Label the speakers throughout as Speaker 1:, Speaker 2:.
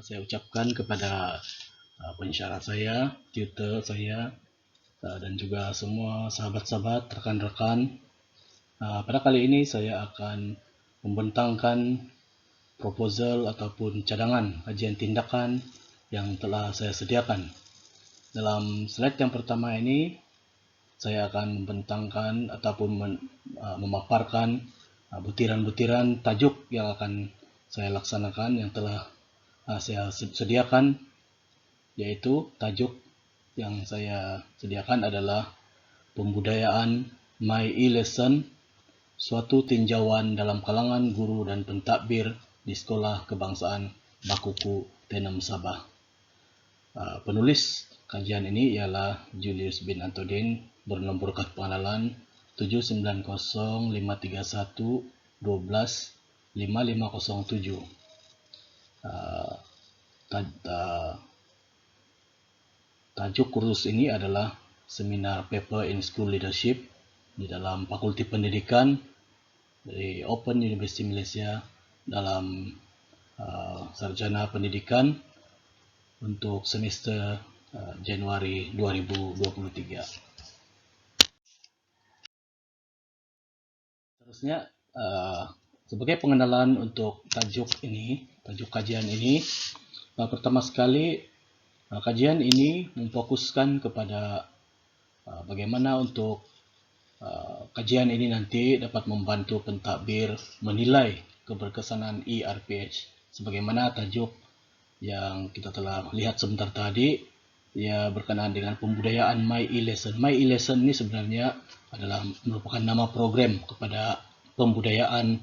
Speaker 1: saya ucapkan kepada pensyarah saya, tutor saya, dan juga semua sahabat-sahabat, rekan-rekan. Pada kali ini saya akan membentangkan proposal ataupun cadangan kajian tindakan yang telah saya sediakan. Dalam slide yang pertama ini, saya akan membentangkan ataupun memaparkan butiran-butiran tajuk yang akan saya laksanakan yang telah saya sediakan, yaitu tajuk yang saya sediakan adalah pembudayaan My E-Lesson, suatu tinjauan dalam kalangan guru dan pentadbir di Sekolah Kebangsaan Bakuku Tenem Sabah. Penulis kajian ini ialah Julius bin Antodin, bernomor kad pengenalan 7905311125507. Tajuk kursus ini adalah Seminar Paper in School Leadership di dalam Fakulti Pendidikan dari Open University Malaysia dalam Sarjana Pendidikan untuk semester Januari 2023. Seterusnya, sebagai pengenalan untuk tajuk kajian ini, pertama sekali kajian ini memfokuskan kepada bagaimana untuk kajian ini nanti dapat membantu pentadbir menilai keberkesanan ERPH. Sebagaimana tajuk yang kita telah lihat sebentar tadi, ia berkenaan dengan pembudayaan My E-Lesson. My E-Lesson ini sebenarnya adalah merupakan nama program kepada pembudayaan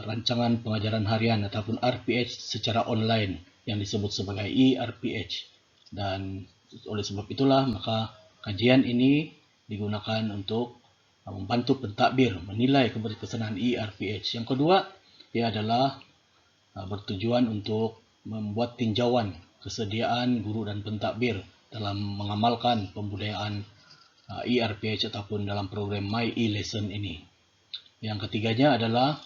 Speaker 1: rancangan pengajaran harian ataupun RPH secara online yang disebut sebagai ERPH. Dan oleh sebab itulah maka kajian ini digunakan untuk membantu pentadbir menilai keberkesanan ERPH. Yang kedua, ia adalah bertujuan untuk membuat tinjauan kesediaan guru dan pentadbir dalam mengamalkan pembudayaan ERPH ataupun dalam program My E-Lesson ini. Yang ketiganya adalah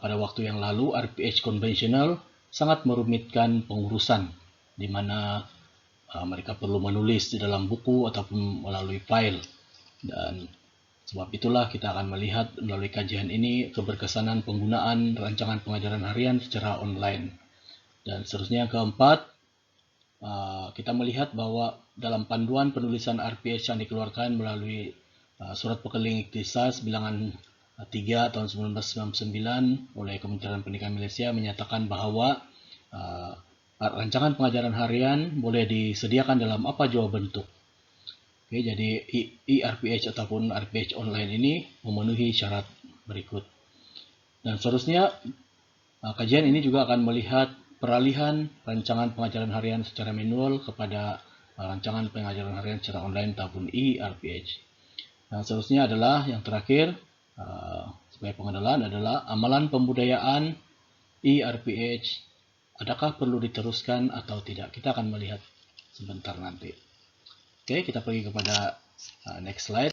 Speaker 1: pada waktu yang lalu RPH konvensional sangat merumitkan pengurusan, di mana mereka perlu menulis di dalam buku ataupun melalui file. Dan sebab itulah kita akan melihat melalui kajian ini keberkesanan penggunaan rancangan pengajaran harian secara online. Dan seterusnya yang keempat, kita melihat bahwa dalam panduan penulisan RPH yang dikeluarkan melalui Surat Pekeling Ikhtisas bilangan 3 tahun 1999 oleh Kementerian Pendidikan Malaysia menyatakan bahwa rancangan pengajaran harian boleh disediakan dalam apa jua bentuk. Oke, jadi ERPH ataupun RPH online ini memenuhi syarat berikut. Dan seterusnya, kajian ini juga akan melihat peralihan rancangan pengajaran harian secara manual kepada rancangan pengajaran harian secara online ataupun ERPH. Nah, seterusnya adalah yang terakhir, sebagai pengenalan adalah amalan pembudayaan ERPH, adakah perlu diteruskan atau tidak. Kita akan melihat sebentar nanti. Oke, kita pergi kepada next slide.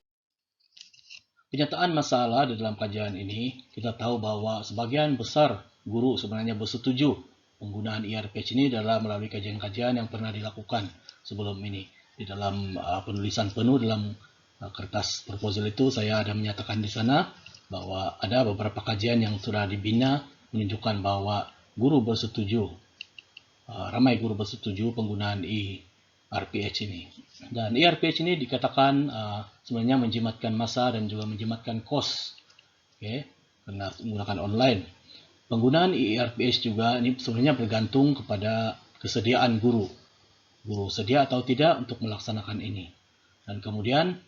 Speaker 1: Penyataan masalah di dalam kajian ini, kita tahu bahwa sebagian besar guru sebenarnya bersetuju penggunaan ERPH ini adalah melalui kajian-kajian yang pernah dilakukan sebelum ini. Di dalam penulisan penuh dalam kertas proposal itu, saya ada menyatakan di sana bahwa ada beberapa kajian yang sudah dibina menunjukkan bahwa guru bersetuju, ramai guru bersetuju penggunaan ERPH ini. Dan ERPH ini dikatakan sebenarnya menjimatkan masa dan juga menjimatkan kos, karena menggunakan online. Penggunaan ERPH juga ini sebenarnya bergantung kepada kesediaan guru sedia atau tidak untuk melaksanakan ini. Dan kemudian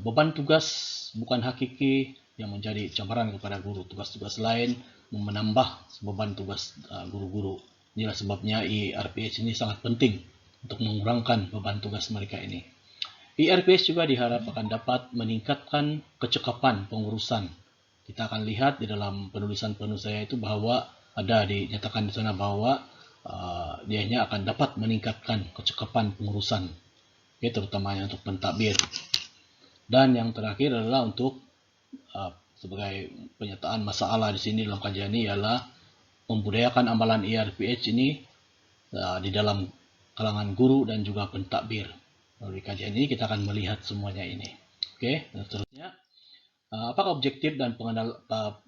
Speaker 1: beban tugas bukan hakiki yang menjadi cabaran kepada guru. Tugas-tugas lain menambah beban tugas guru-guru. Inilah sebabnya ERPH ini sangat penting untuk mengurangkan beban tugas mereka ini. ERPH juga diharap akan dapat meningkatkan kecekapan pengurusan. Kita akan lihat di dalam penulisan penuh saya itu bahwa ada dinyatakan di sana bahwa dianya akan dapat meningkatkan kecekapan pengurusan, terutamanya untuk pentadbir. Dan yang terakhir adalah untuk sebagai penyataan masalah di sini dalam kajian ini ialah membudayakan amalan IRPH ini di dalam kalangan guru dan juga pentadbir. Melalui kajian ini kita akan melihat semuanya ini. Oke, dan seterusnya, apakah objektif dan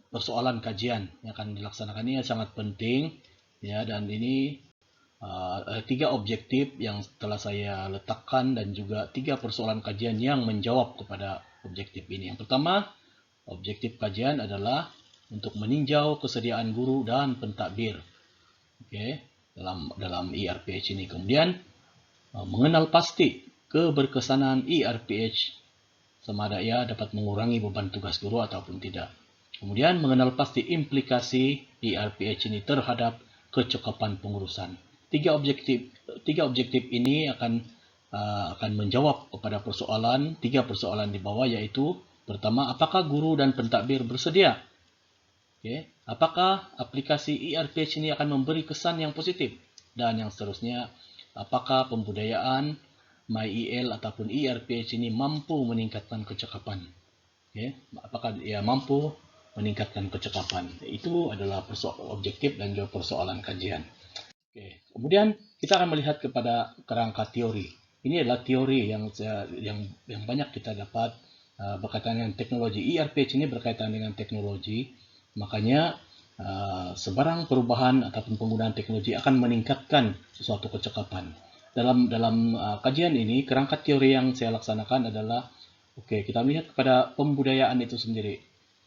Speaker 1: persoalan kajian yang akan dilaksanakan ini sangat penting ya, dan ini ada 3 objektif yang telah saya letakkan dan juga 3 persoalan kajian yang menjawab kepada objektif ini. Yang pertama, objektif kajian adalah untuk meninjau kesediaan guru dan pentadbir. Oke, dalam IRPH ini. Kemudian mengenal pasti keberkesanan IRPH sama ada ia dapat mengurangi beban tugas guru ataupun tidak. Kemudian mengenal pasti implikasi IRPH ini terhadap kecekapan pengurusan. Tiga objektif ini akan menjawab kepada tiga persoalan di bawah, yaitu pertama, apakah guru dan pentadbir bersedia? Okay. Apakah aplikasi IRPH ini akan memberi kesan yang positif? Dan yang seterusnya, apakah pembudayaan MyEL ataupun IRPH ini mampu meningkatkan kecekapan? Okay. Apakah ia mampu meningkatkan kecekapan? Itu adalah objektif dan juga persoalan kajian. Okay. Kemudian kita akan melihat kepada kerangka teori. Ini adalah teori yang banyak kita dapat berkaitan dengan teknologi. IRPH ini berkaitan dengan teknologi, makanya sebarang perubahan ataupun penggunaan teknologi akan meningkatkan suatu kecekapan. Dalam kajian ini, kerangka teori yang saya laksanakan adalah, kita melihat kepada pembudayaan itu sendiri.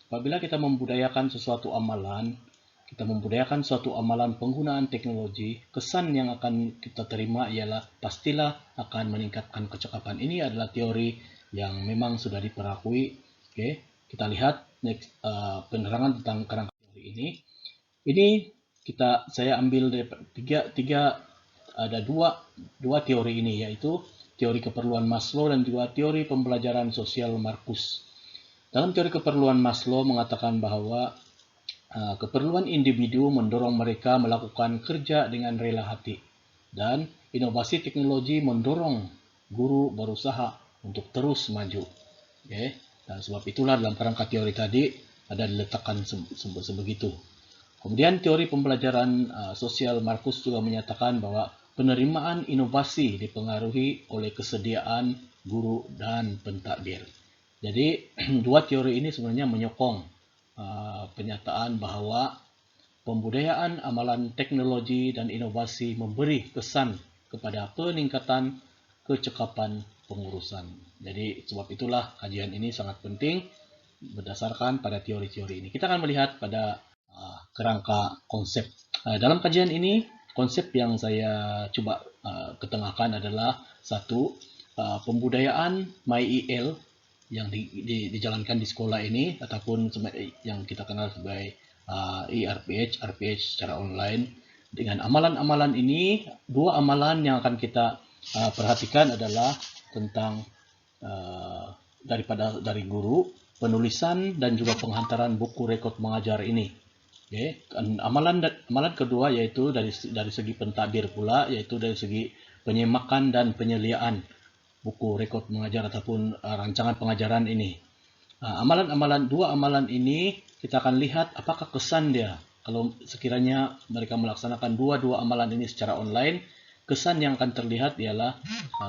Speaker 1: Apabila kita membudayakan suatu amalan, penggunaan teknologi, kesan yang akan kita terima ialah pastilah akan meningkatkan kecekapan. Ini adalah teori yang memang sudah diperakui. Oke, kita lihat next penerangan tentang kerangka teori ini. Ini saya ambil dari ada dua teori ini, yaitu teori keperluan Maslow dan juga teori pembelajaran sosial Marcus. Dalam teori keperluan Maslow mengatakan bahwa keperluan individu mendorong mereka melakukan kerja dengan rela hati, dan inovasi teknologi mendorong guru berusaha untuk terus maju. Okay. Dan sebab itulah dalam kerangka teori tadi ada diletakkan sebegitu. Kemudian teori pembelajaran sosial Marcus juga menyatakan bahwa penerimaan inovasi dipengaruhi oleh kesediaan guru dan pentadbir. Jadi dua teori ini sebenarnya menyokong penyataan bahwa pembudayaan amalan teknologi dan inovasi memberi kesan kepada peningkatan kecekapan pengurusan. Jadi sebab itulah kajian ini sangat penting berdasarkan pada teori-teori ini. Kita akan melihat pada kerangka konsep. Dalam kajian ini, konsep yang saya coba ketengahkan adalah satu, pembudayaan MyEL yang dijalankan di sekolah ini ataupun yang kita kenal sebagai IRPH, RPH secara online. Dengan amalan-amalan ini, dua amalan yang akan kita perhatikan adalah tentang dari guru, penulisan dan juga penghantaran buku rekod mengajar ini. Okay. Amalan kedua yaitu dari segi pentadbir pula, yaitu dari segi penyemakan dan penyeliaan buku rekod mengajar ataupun rancangan pengajaran ini. Dua amalan ini kita akan lihat apakah kesan dia. Kalau sekiranya mereka melaksanakan dua amalan ini secara online, kesan yang akan terlihat ialah,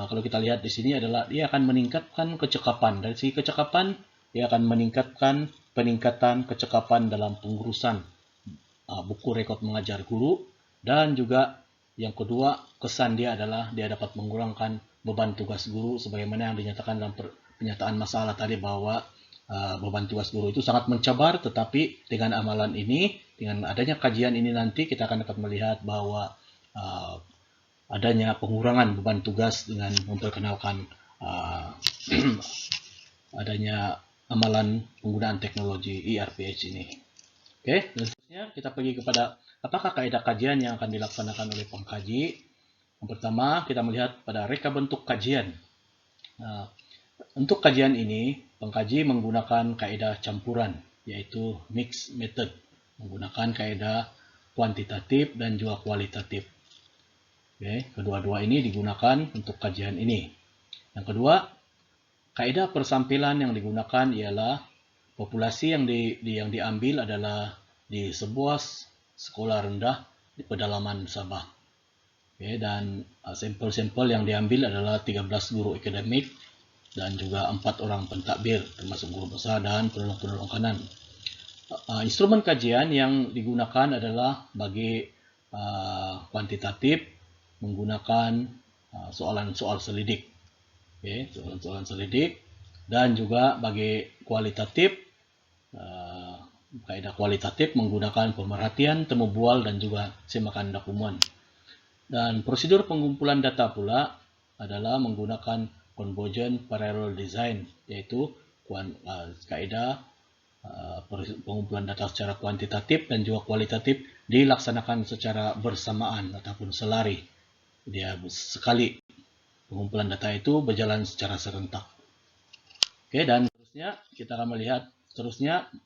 Speaker 1: kalau kita lihat di sini adalah dia akan meningkatkan kecekapan. Dari segi kecekapan, dia akan meningkatkan peningkatan kecekapan dalam pengurusan buku rekod mengajar guru, dan juga yang kedua, kesan dia adalah dia dapat mengurangkan beban tugas guru sebagaimana yang dinyatakan dalam pernyataan masalah tadi bahwa beban tugas guru itu sangat mencabar, tetapi dengan amalan ini, dengan adanya kajian ini nanti kita akan dapat melihat bahwa adanya pengurangan beban tugas dengan memperkenalkan adanya amalan penggunaan teknologi IRPH ini. Oke, dan seterusnya kita pergi kepada apakah kaidah kajian yang akan dilaksanakan oleh pengkaji. Yang pertama, kita melihat pada reka bentuk kajian. Untuk kajian ini, pengkaji menggunakan kaidah campuran, yaitu mixed method, menggunakan kaidah kuantitatif dan juga kualitatif. Oke, kedua-dua ini digunakan untuk kajian ini. Yang kedua, kaidah persampilan yang digunakan ialah populasi yang diambil adalah di sebuah sekolah rendah di pedalaman Sabah. Dan sampel-sampel yang diambil adalah 13 guru akademik dan juga 4 orang pentadbir, termasuk guru besar dan penolong-penolong kanan. Instrumen kajian yang digunakan adalah bagi kuantitatif menggunakan soalan-soal selidik, soalan-soalan selidik, dan juga bagi kualitatif, kaidah kualitatif menggunakan pemerhatian, temu bual, dan juga semakan dokumen. Dan prosedur pengumpulan data pula adalah menggunakan convergent parallel design, yaitu kaidah pengumpulan data secara kuantitatif dan juga kualitatif dilaksanakan secara bersamaan ataupun selari. Dia sekali pengumpulan data itu berjalan secara serentak. Dan seterusnya kita akan melihat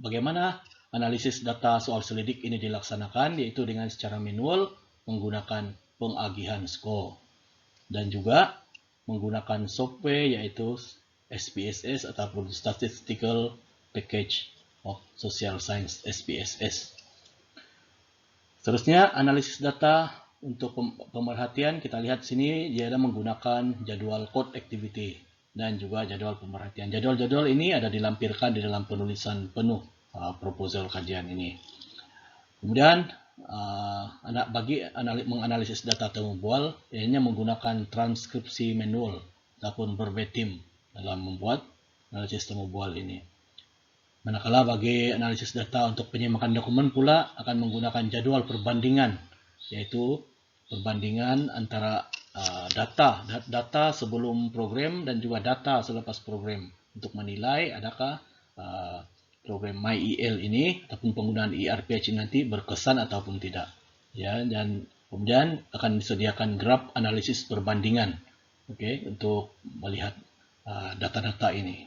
Speaker 1: bagaimana analisis data soal selidik ini dilaksanakan, yaitu dengan secara manual menggunakan pengagihan skor dan juga menggunakan software yaitu SPSS ataupun Statistical Package of Social Science SPSS. Seterusnya analisis data untuk pemerhatian, kita lihat sini dia ada menggunakan jadwal code activity dan juga jadwal pemerhatian. Jadwal-jadwal ini ada dilampirkan di dalam penulisan penuh proposal kajian ini. Kemudian bagi menganalisis data temu bual, ianya menggunakan transkripsi manual ataupun verbatim dalam membuat analisis temu bual ini. Manakala bagi analisis data untuk penyemakan dokumen pula akan menggunakan jadwal perbandingan, yaitu perbandingan antara data sebelum program dan juga data selepas program untuk menilai adakah program MyEL ini ataupun penggunaan ERPH nanti berkesan ataupun tidak. Dan kemudian akan disediakan graf analisis perbandingan, untuk melihat data-data ini.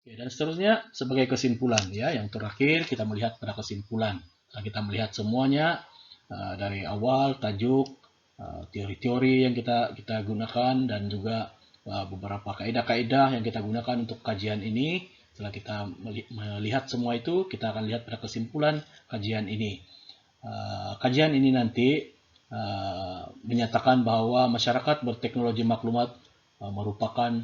Speaker 1: Dan seterusnya sebagai kesimpulan, yang terakhir kita melihat pada kesimpulan. Setelah kita melihat semuanya dari awal tajuk, teori-teori yang kita gunakan dan juga beberapa kaidah-kaidah yang kita gunakan untuk kajian ini. Setelah kita melihat semua itu, kita akan lihat pada kesimpulan kajian ini. Kajian ini nanti menyatakan bahwa masyarakat berteknologi maklumat merupakan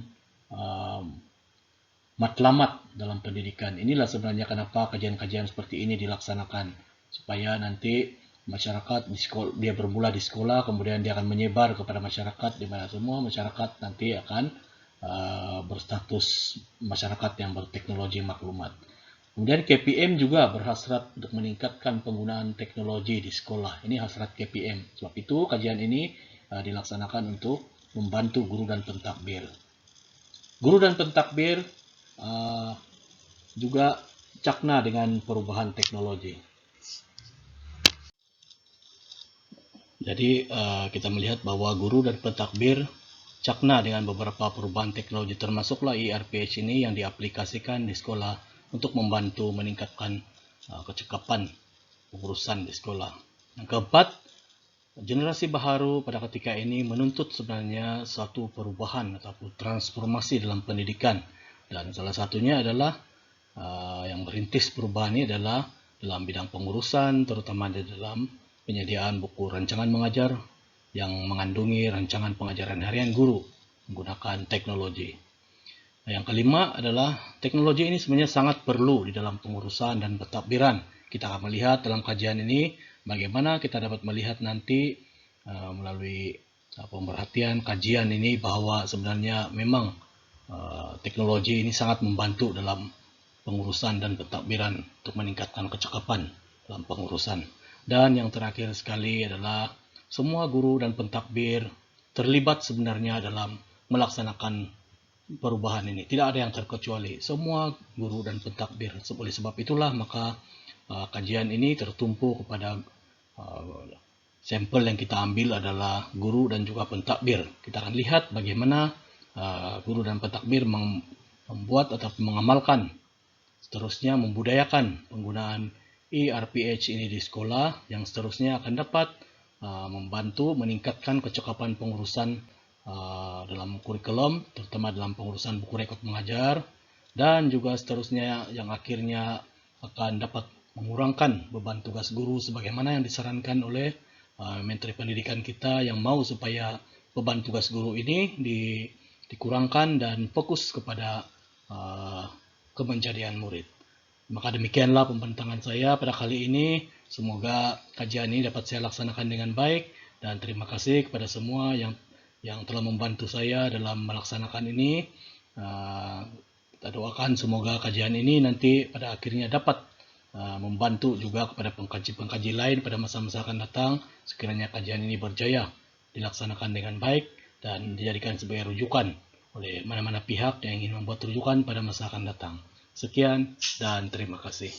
Speaker 1: matlamat dalam pendidikan. Inilah sebenarnya kenapa kajian-kajian seperti ini dilaksanakan, supaya nanti masyarakat dia bermula di sekolah, kemudian dia akan menyebar kepada masyarakat, di mana semua masyarakat nanti akan berstatus masyarakat yang berteknologi maklumat. Kemudian KPM juga berhasrat untuk meningkatkan penggunaan teknologi di sekolah. Ini hasrat KPM. Sebab itu kajian ini dilaksanakan untuk membantu guru dan pentadbir. Guru dan pentadbir juga cakna dengan perubahan teknologi. Jadi kita melihat bahwa guru dan pentadbir cakna dengan beberapa perubahan teknologi, termasuklah ERPH ini yang diaplikasikan di sekolah untuk membantu meningkatkan kecakapan pengurusan di sekolah. Yang keempat, generasi baharu pada ketika ini menuntut sebenarnya suatu perubahan ataupun transformasi dalam pendidikan. Dan salah satunya adalah yang merintis perubahan ini adalah dalam bidang pengurusan, terutama di dalam penyediaan buku rancangan mengajar yang mengandungi rancangan pengajaran harian guru menggunakan teknologi. Yang kelima adalah teknologi ini sebenarnya sangat perlu di dalam pengurusan dan pentadbiran. Kita akan melihat dalam kajian ini bagaimana kita dapat melihat nanti melalui pemerhatian kajian ini bahwa sebenarnya memang teknologi ini sangat membantu dalam pengurusan dan pentadbiran untuk meningkatkan kecakapan dalam pengurusan. Dan yang terakhir sekali adalah semua guru dan pentadbir terlibat sebenarnya dalam melaksanakan perubahan ini. Tidak ada yang terkecuali. Semua guru dan pentadbir. Oleh sebab itulah maka kajian ini tertumpu kepada sampel yang kita ambil adalah guru dan juga pentadbir. Kita akan lihat bagaimana guru dan pentadbir membuat atau mengamalkan, seterusnya membudayakan penggunaan ERPH ini di sekolah, yang seterusnya akan dapat membantu meningkatkan kecakapan pengurusan dalam kurikulum, terutama dalam pengurusan buku rekod mengajar, dan juga seterusnya yang akhirnya akan dapat mengurangkan beban tugas guru sebagaimana yang disarankan oleh Menteri Pendidikan kita yang mau supaya beban tugas guru ini dikurangkan dan fokus kepada kemenjadian murid. Maka demikianlah pembentangan saya pada kali ini. Semoga kajian ini dapat saya laksanakan dengan baik, dan terima kasih kepada semua yang telah membantu saya dalam melaksanakan ini. Kita doakan semoga kajian ini nanti pada akhirnya dapat membantu juga kepada pengkaji-pengkaji lain pada masa-masa akan datang, sekiranya kajian ini berjaya dilaksanakan dengan baik dan dijadikan sebagai rujukan oleh mana-mana pihak yang ingin membuat rujukan pada masa akan datang. Sekian dan terima kasih.